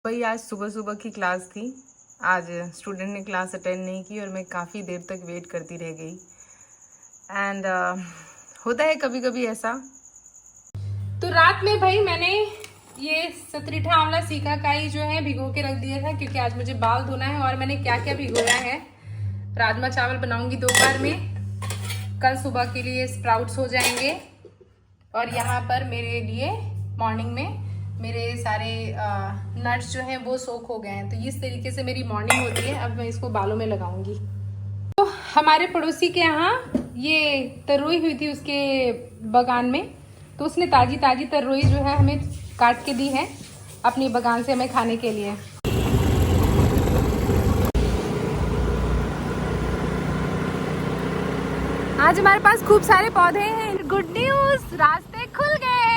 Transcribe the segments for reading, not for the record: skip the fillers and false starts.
भाई आज सुबह सुबह की क्लास थी। आज स्टूडेंट ने क्लास अटेंड नहीं की और मैं काफ़ी देर तक वेट करती रह गई। एंड होता है कभी कभी ऐसा। तो रात में भाई मैंने ये सतरीठा आंवला सीका काई जो है भिगो के रख दिया था, क्योंकि आज मुझे बाल धोना है। और मैंने क्या क्या भिगोया है, राजमा चावल बनाऊंगी दोपहर में, कल सुबह के लिए स्प्राउट्स हो जाएंगे। और यहाँ पर मेरे लिए मॉर्निंग में मेरे सारे नट्स जो हैं वो सोख हो गए हैं। तो इस तरीके से मेरी मॉर्निंग होती है। अब मैं इसको बालों में लगाऊंगी। तो हमारे पड़ोसी के यहाँ ये तरोई हुई थी उसके बगान में, तो उसने ताजी ताजी तरोई जो है हमें काट के दी है अपनी बगान से हमें खाने के लिए। आज हमारे पास खूब सारे पौधे हैं। गुड न्यूज, रास्ते खुल गए।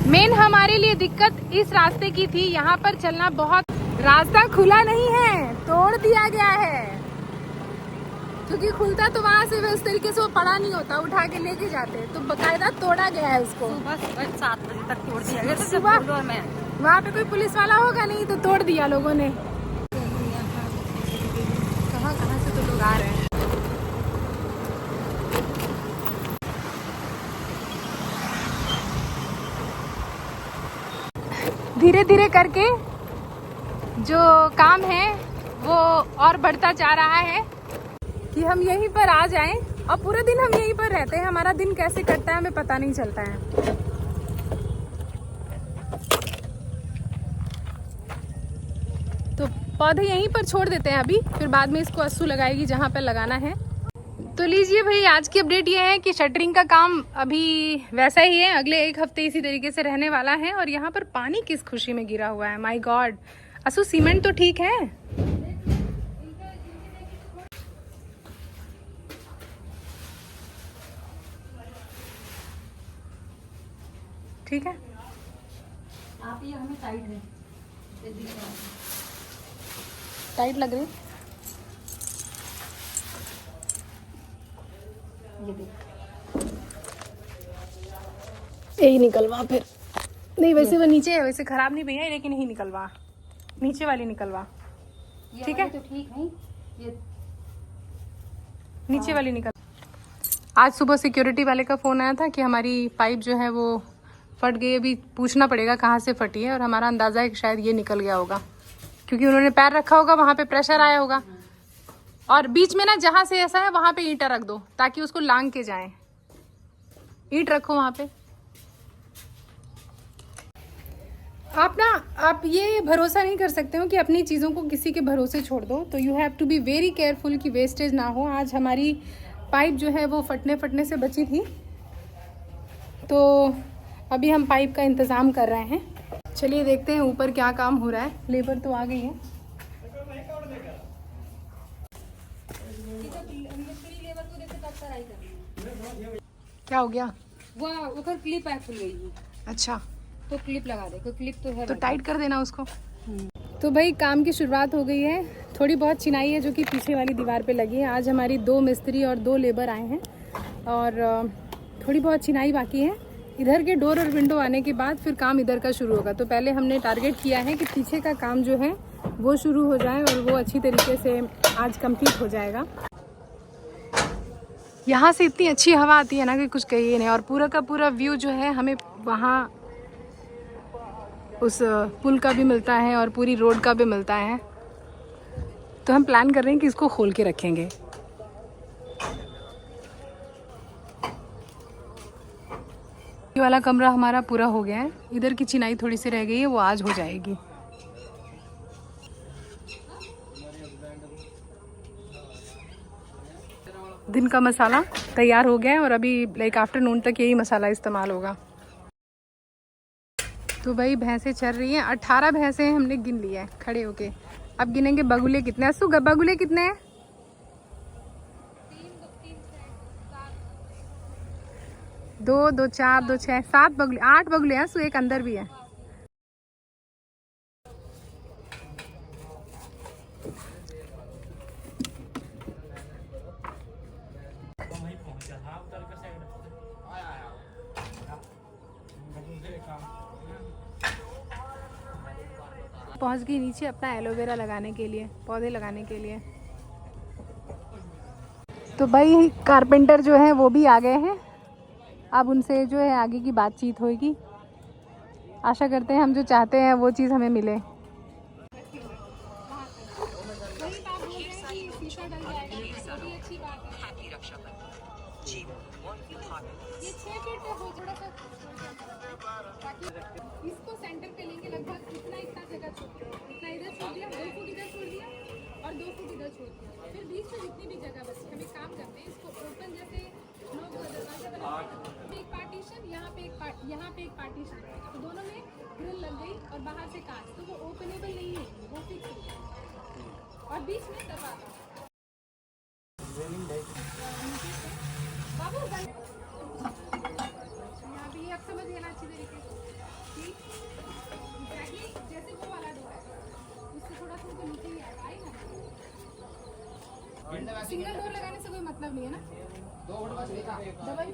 मेन हमारे लिए दिक्कत इस रास्ते की थी, यहाँ पर चलना बहुत, रास्ता खुला नहीं है, तोड़ दिया गया है। क्योंकि खुलता तो वहाँ से उस तरीके से वो पड़ा नहीं होता, उठा के लेके जाते, तो बकायदा तोड़ा गया है उसको। सुबह 7 बजे तक तोड़ दिया गया। सुबह वहाँ पे कोई पुलिस वाला होगा नहीं, तो तोड़ दिया लोगों ने। कहाँ कहाँ से तो लोग आ रहे हैं। धीरे धीरे करके जो काम है वो और बढ़ता जा रहा है कि हम यहीं पर आ जाएं, और पूरे दिन हम यहीं पर रहते हैं। हमारा दिन कैसे कटता है हमें पता नहीं चलता है। तो पौधे यहीं पर छोड़ देते हैं अभी, फिर बाद में इसको अस्सू लगाएगी जहाँ पर लगाना है। तो लीजिए भाई, आज की अपडेट ये है कि शटरिंग का काम अभी वैसा ही है, अगले 1 हफ्ते इसी तरीके से रहने वाला है। और यहाँ पर पानी किस खुशी में गिरा हुआ है, माय गॉड। असु सीमेंट तो ठीक है, ठीक है। आप ये हमें टाइट है, टाइट लग रही, यही निकलवा फिर। नहीं वैसे वो नीचे है, वैसे खराब नहीं भैया, लेकिन यही निकलवा, नीचे वाली निकलवा, ठीक है। तो ठीक है, ये नीचे वाली निकल। आज सुबह सिक्योरिटी वाले का फ़ोन आया था कि हमारी पाइप जो है वो फट गई। अभी पूछना पड़ेगा कहाँ से फटी है, और हमारा अंदाज़ा है कि शायद ये निकल गया होगा, क्योंकि उन्होंने पैर रखा होगा, वहाँ पे प्रेशर आया होगा। और बीच में ना जहाँ से ऐसा है वहाँ पे ईंटा रख दो, ताकि उसको लांग के जाए। ईंट रखो वहाँ पे। आप ये भरोसा नहीं कर सकते हो कि अपनी चीज़ों को किसी के भरोसे छोड़ दो। तो you have to be very careful कि वेस्टेज ना हो। आज हमारी पाइप जो है वो फटने से बची थी, तो अभी हम पाइप का इंतज़ाम कर रहे हैं। चलिए देखते हैं ऊपर क्या काम हो रहा है। लेबर तो आ गई है। क्या हो गया? वो क्लिप है खुल गई। अच्छा, तो क्लिप लगा दे, कोई क्लिप तो है, तो टाइट कर देना उसको। तो भाई काम की शुरुआत हो गई है। थोड़ी बहुत चिनाई है जो कि पीछे वाली दीवार पे लगी है। आज हमारी 2 मिस्त्री और 2 लेबर आए हैं, और थोड़ी बहुत चिनाई बाकी है। इधर के डोर और विंडो आने के बाद फिर काम इधर का शुरू होगा। तो पहले हमने टारगेट किया है कि पीछे का काम जो है वो शुरू हो जाए, और वो अच्छी तरीके से आज कंप्लीट हो जाएगा। यहाँ से इतनी अच्छी हवा आती है ना कि कुछ कहिए नहीं। और पूरा का पूरा व्यू जो है हमें वहाँ उस पुल का भी मिलता है और पूरी रोड का भी मिलता है। तो हम प्लान कर रहे हैं कि इसको खोल के रखेंगे। ये वाला कमरा हमारा पूरा हो गया है। इधर की चिनाई थोड़ी सी रह गई है, वो आज हो जाएगी। दिन का मसाला तैयार हो गया है, और अभी लाइक आफ्टरनून तक यही मसाला इस्तेमाल होगा। तो भाई भैंसें चल रही हैं। 18 भैंसें हमने गिन लिया है खड़े होके। अब गिनेंगे बगुले कितने हैं। असु बगुले कितने हैं? 2 2 4 2 6 7 बगुले, 8 बगुले हैं। असु एक अंदर भी है। पहुंच गई नीचे अपना एलोवेरा लगाने के लिए, पौधे लगाने के लिए। तो भाई कारपेंटर जो है वो भी आ गए हैं, अब उनसे जो है आगे की बातचीत होगी। आशा करते हैं हम जो चाहते हैं वो चीज़ हमें मिले। इसको सेंटर पे लेंगे, लगभग इतना जगह छोड़ दिया, इतना इधर छोड़ दिया, 2 फुट इधर छोड़ दिया और 2 फुट इधर छोड़ दिया। फिर बीच में जितनी भी जगह बची, हम एक काम करते हैं, इसको ओपन जैसे लोग दरवाजा बनाते हैं, एक पार्टीशन यहाँ पे एक पार्टीशन, तो दोनों में ग्रिल लग गई और बाहर से कांच, तो वो ओपनेबल नहीं है, वो फिक्स हो गया। और बीच में दरवाजा बाबू यहाँ भी आप समझ गए ना अच्छी तरीके से, ठीक? Exactly, जैसे वो वाला डोर है उससे थोड़ा सा ऊपर नीचे ही आएगा ना। सिंगल डोर लगाने से कोई मतलब नहीं है ना, डबल।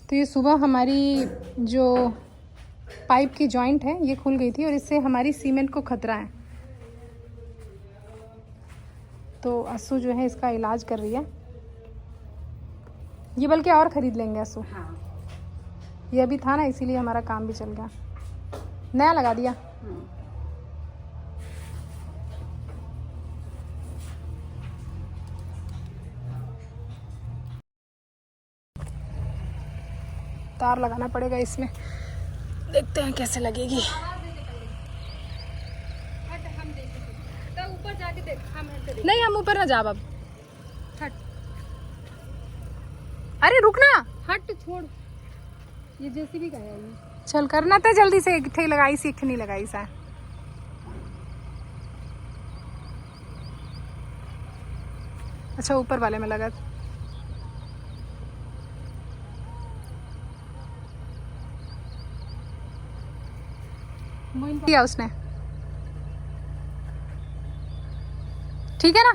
तो ये सुबह हमारी जो पाइप की जॉइंट है ये खुल गई थी और इससे हमारी सीमेंट को खतरा है, तो अस्सू जो है इसका इलाज कर रही है। ये बल्कि और ख़रीद लेंगे अस्सू। हाँ। ये अभी था ना, इसीलिए हमारा काम भी चल गया, नया लगा दिया। तार लगाना पड़ेगा इसमें, देखते हैं कैसे लगेगी। ऊपर जाके देख, नहीं हम ऊपर ना जा अब। हट, अरे रुकना, हट छोड़, ये जेसीबी का है ये। चल करना था जल्दी से, एक ठे लगाई सी, एक नहीं लगाई सा। अच्छा ऊपर वाले में लगा। किया उसने, ठीक है ना।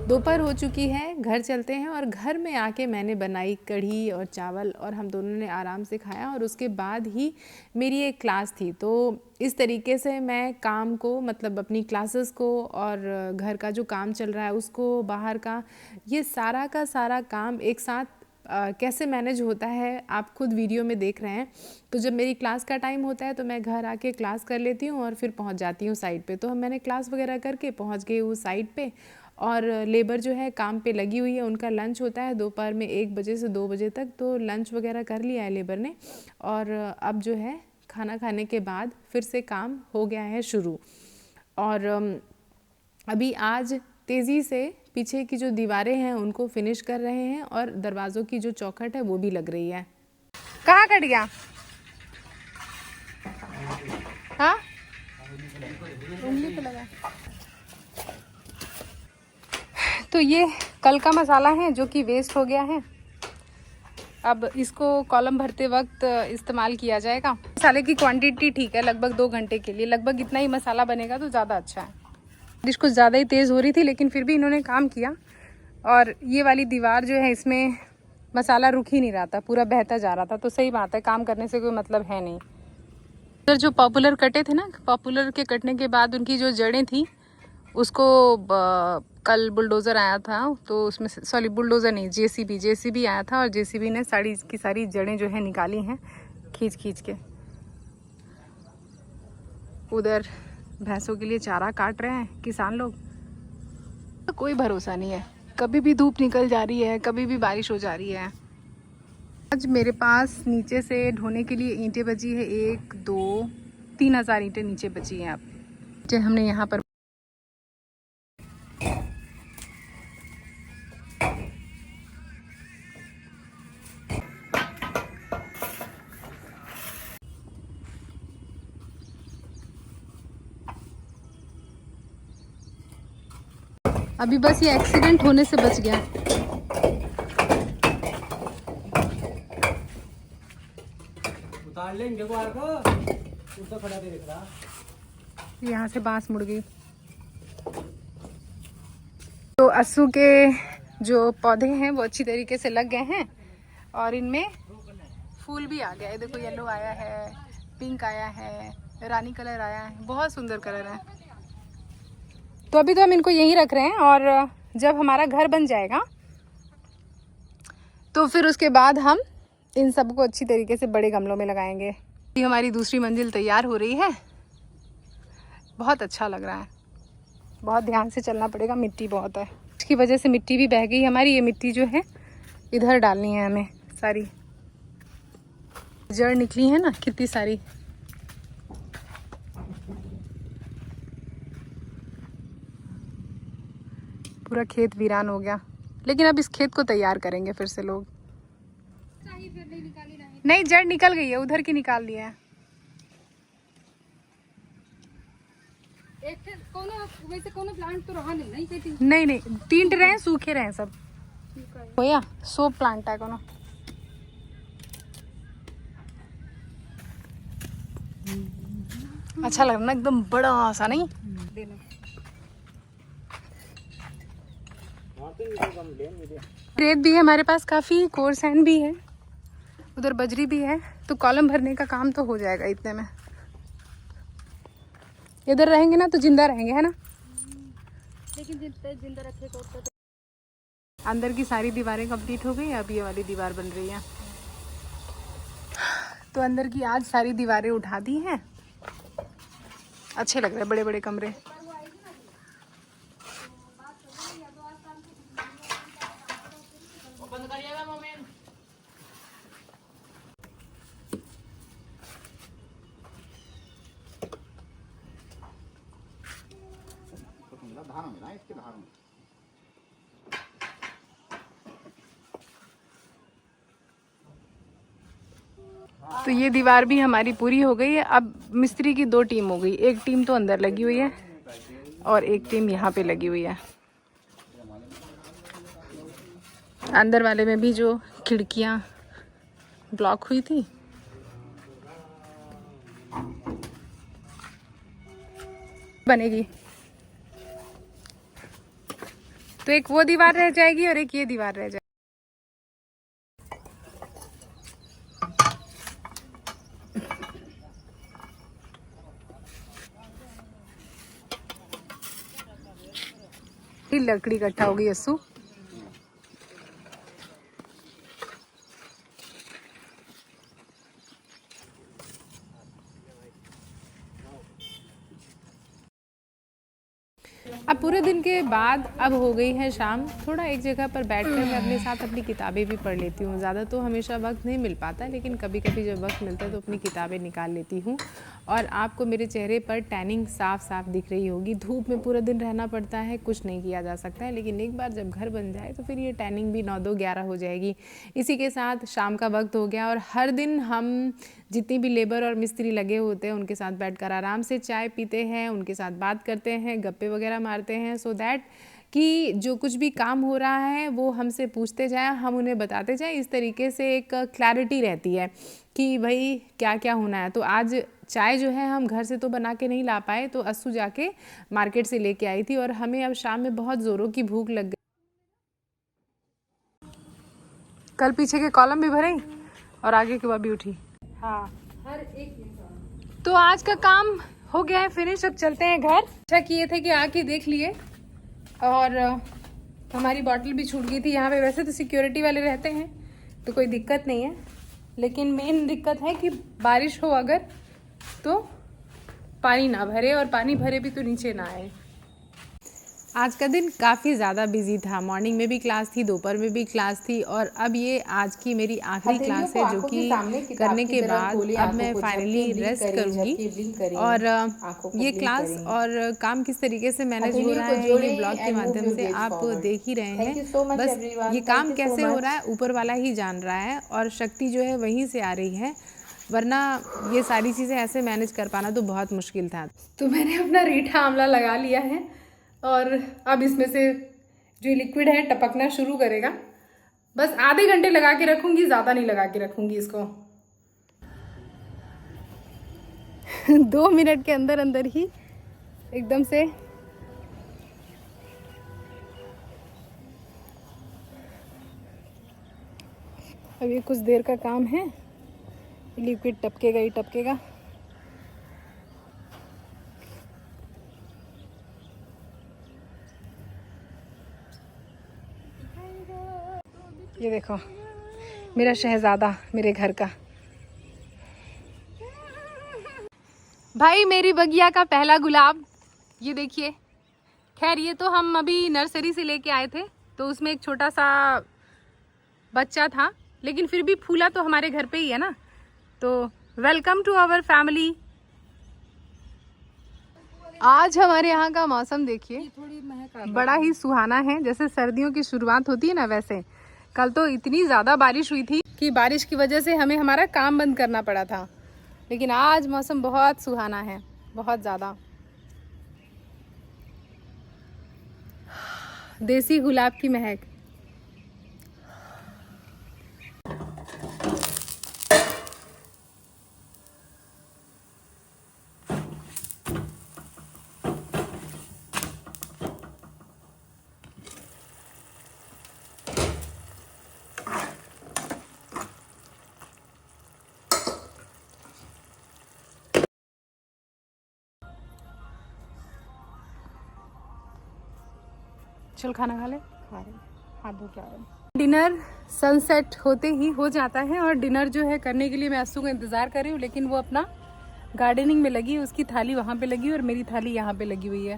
दोपहर हो चुकी है, घर चलते हैं। और घर में आके मैंने बनाई कढ़ी और चावल और हम दोनों ने आराम से खाया। और उसके बाद ही मेरी एक क्लास थी, तो इस तरीके से मैं काम को, मतलब अपनी क्लासेस को और घर का जो काम चल रहा है उसको, बाहर का, ये सारा का सारा काम एक साथ कैसे मैनेज होता है आप खुद वीडियो में देख रहे हैं। तो जब मेरी क्लास का टाइम होता है तो मैं घर आके क्लास कर लेती हूँ और फिर पहुँच जाती हूँ साइट पे। तो मैंने क्लास वगैरह करके पहुँच गई हूँ साइट पे। और लेबर जो है काम पे लगी हुई है, उनका लंच होता है दोपहर में 1 बजे से 2 बजे तक, तो लंच वगैरह कर लिया है लेबर ने। और अब जो है खाना खाने के बाद फिर से काम हो गया है शुरू। और अभी आज तेज़ी से पीछे की जो दीवारें हैं उनको फिनिश कर रहे हैं और दरवाज़ों की जो चौखट है वो भी लग रही है। कहाँ कट गया? हाँ, उंगली पे लगा। तो ये कल का मसाला है जो कि वेस्ट हो गया है, अब इसको कॉलम भरते वक्त इस्तेमाल किया जाएगा। मसाले की क्वांटिटी ठीक है, लगभग 2 घंटे के लिए लगभग इतना ही मसाला बनेगा तो ज़्यादा अच्छा है। डिश कुछ ज़्यादा ही तेज़ हो रही थी लेकिन फिर भी इन्होंने काम किया। और ये वाली दीवार जो है इसमें मसाला रुक ही नहीं रहा था, पूरा बहता जा रहा था। तो सही बात है, काम करने से कोई मतलब है नहीं। इधर जो पॉपुलर कटे थे ना, पॉपुलर के कटने के बाद उनकी जो जड़ें थी उसको कल बुलडोज़र आया था, तो उसमें, सॉरी बुलडोज़र नहीं, जेसीबी आया था और जेसीबी ने सारी की सारी जड़ें जो है निकाली हैं खींच के। उधर भैंसों के लिए चारा काट रहे हैं किसान लोग। तो कोई भरोसा नहीं है, कभी भी धूप निकल जा रही है, कभी भी बारिश हो जा रही है। आज मेरे पास नीचे से ढोने के लिए ईंटें बची है, 1 2 3 हज़ार ईंटें नीचे बची हैं। अब हमने यहाँ पर अभी बस ये एक्सीडेंट होने से बच गया। उतार ले इनके को, ऊपर खड़ा दे रहा। यहाँ से बांस मुड़ गई। तो अस्सू के जो पौधे हैं वो अच्छी तरीके से लग गए हैं और इनमें फूल भी आ गया है। देखो येलो आया है, पिंक आया है, रानी कलर आया है, बहुत सुंदर कलर है। तो अभी तो हम इनको यहीं रख रहे हैं और जब हमारा घर बन जाएगा तो फिर उसके बाद हम इन सबको अच्छी तरीके से बड़े गमलों में लगाएंगे। ये हमारी दूसरी मंजिल तैयार हो रही है, बहुत अच्छा लग रहा है। बहुत ध्यान से चलना पड़ेगा, मिट्टी बहुत है, इसकी वजह से मिट्टी भी बह गई हमारी। ये मिट्टी जो है इधर डालनी है हमें, सारी जड़ निकली है ना कितनी सारी। पूरा खेत वीरान हो गया, लेकिन अब इस खेत को तैयार करेंगे फिर से लोग। नहीं, जड़ निकल गई है, उधर की निकाल दिया है। वैसे कोनो प्लांट तो रहा नहीं कहती। नहीं, तीन रहे, सूखे रहे सब। भैया सोप प्लांट है कोनो। अच्छा लग रहा ना, एकदम बड़ा सा, नहीं? रेत भी है हमारे पास काफी, कोर सैंड भी है, उधर बजरी भी है, तो कॉलम भरने का काम तो हो जाएगा इतने में। इधर रहेंगे ना तो जिंदा रहेंगे, है ना? लेकिन जिंदा रखे तो अंदर की सारी दीवारें कंप्लीट हो गई, अब ये वाली दीवार बन रही है। तो अंदर की आज सारी दीवारें उठा दी हैं। अच्छे लग रहे बड़े बड़े कमरे। तो ये दीवार भी हमारी पूरी हो गई है। अब मिस्त्री की दो टीम हो गई, एक टीम तो अंदर लगी हुई है और एक टीम यहाँ पे लगी हुई है। अंदर वाले में भी जो खिड़कियाँ ब्लॉक हुई थी बनेगी, तो एक वो दीवार रह जाएगी और एक ये दीवार रह जाएगी। लकड़ी इकट्ठा हो गई अस्सू। अब पूरे दिन के बाद अब हो गई है शाम। थोड़ा एक जगह पर बैठकर मैं अपने साथ अपनी किताबें भी पढ़ लेती हूँ। ज़्यादा तो हमेशा वक्त नहीं मिल पाता, लेकिन कभी कभी जब वक्त मिलता है तो अपनी किताबें निकाल लेती हूँ। और आपको मेरे चेहरे पर टैनिंग साफ साफ दिख रही होगी। धूप में पूरा दिन रहना पड़ता है, कुछ नहीं किया जा सकता है, लेकिन एक बार जब घर बन जाए तो फिर ये टैनिंग भी 9 2 11 हो जाएगी। इसी के साथ शाम का वक्त हो गया और हर दिन हम जितनी भी लेबर और मिस्त्री लगे होते हैं उनके साथ बैठकर आराम से चाय पीते हैं, उनके साथ बात करते हैं, गप्पे वगैरह मारते हैं, सो दैट कि जो कुछ भी काम हो रहा है वो हमसे पूछते जाएं, हम उन्हें बताते जाएं। इस तरीके से एक क्लैरिटी रहती है कि भाई क्या क्या होना है। तो आज चाय जो है हम घर से तो बना के नहीं ला पाए, तो अस्सू जाके मार्केट से लेके आई थी और हमें अब शाम में बहुत ज़ोरों की भूख लग गई। कल पीछे के कॉलम भी भरे और आगे की भी उठी। हाँ, हर एक तो आज का काम हो गया है फिनिश। अब चलते हैं घर। अच्छा किए थे कि आके देख लिए। और हमारी बॉटल भी छूट गई थी यहाँ पे। वैसे तो सिक्योरिटी वाले रहते हैं तो कोई दिक्कत नहीं है, लेकिन मेन दिक्कत है कि बारिश हो अगर तो पानी ना भरे, और पानी भरे भी तो नीचे ना आए। आज का दिन काफ़ी ज़्यादा बिजी था। मॉर्निंग में भी क्लास थी, दोपहर में भी क्लास थी, और अब ये आज की मेरी आखिरी क्लास है, जो कि करने के बाद अब मैं फाइनली रेस्ट करूँगी। और ये क्लास और काम किस तरीके से मैनेज हो रहा है ये ब्लॉग के माध्यम से आप देख ही रहे हैं। बस ये काम कैसे हो रहा है ऊपर वाला ही जान रहा है, और शक्ति जो है वहीं से आ रही है, वरना ये सारी चीज़ें ऐसे मैनेज कर पाना तो बहुत मुश्किल था। तो मैंने अपना रीठा आंवला लगा लिया है और अब इसमें से जो लिक्विड है टपकना शुरू करेगा। बस आधे घंटे लगा के रखूँगी, ज़्यादा नहीं लगा के रखूँगी इसको। 2 मिनट के अंदर अंदर ही एकदम से अब ये कुछ देर का काम है, लिक्विड टपकेगा ही टपकेगा। ये देखो मेरा शहजादा मेरे घर का। भाई मेरी बगिया का पहला गुलाब, ये देखिए। खैर ये तो हम अभी नर्सरी से लेके आए थे, तो उसमें एक छोटा सा बच्चा था, लेकिन फिर भी फूला तो हमारे घर पे ही है ना। तो वेलकम टू आवर फैमिली। आज हमारे यहाँ का मौसम देखिए, थोड़ी महक बड़ा ही सुहाना है। जैसे सर्दियों की शुरुआत होती है ना, वैसे कल तो इतनी ज़्यादा बारिश हुई थी कि बारिश की वजह से हमें हमारा काम बंद करना पड़ा था, लेकिन आज मौसम बहुत सुहाना है, बहुत ज़्यादा। देसी गुलाब की महक। चल खाना खा ले। खा रहे, हाथ धो के आ रहे। डिनर सनसेट होते ही हो जाता है, और डिनर जो है करने के लिए मैं अस्सू का इंतज़ार कर रही हूँ, लेकिन वो अपना गार्डनिंग में लगी है। उसकी थाली वहाँ पे लगी और मेरी थाली यहाँ पे लगी हुई है।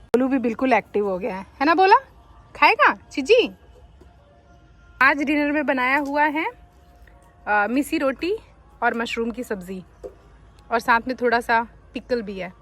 बोलू भी बिल्कुल एक्टिव हो गया है ना? बोला खाएगा चिजी। आज डिनर में बनाया हुआ है मिसी रोटी और मशरूम की सब्ज़ी, और साथ में थोड़ा सा पिकल भी है।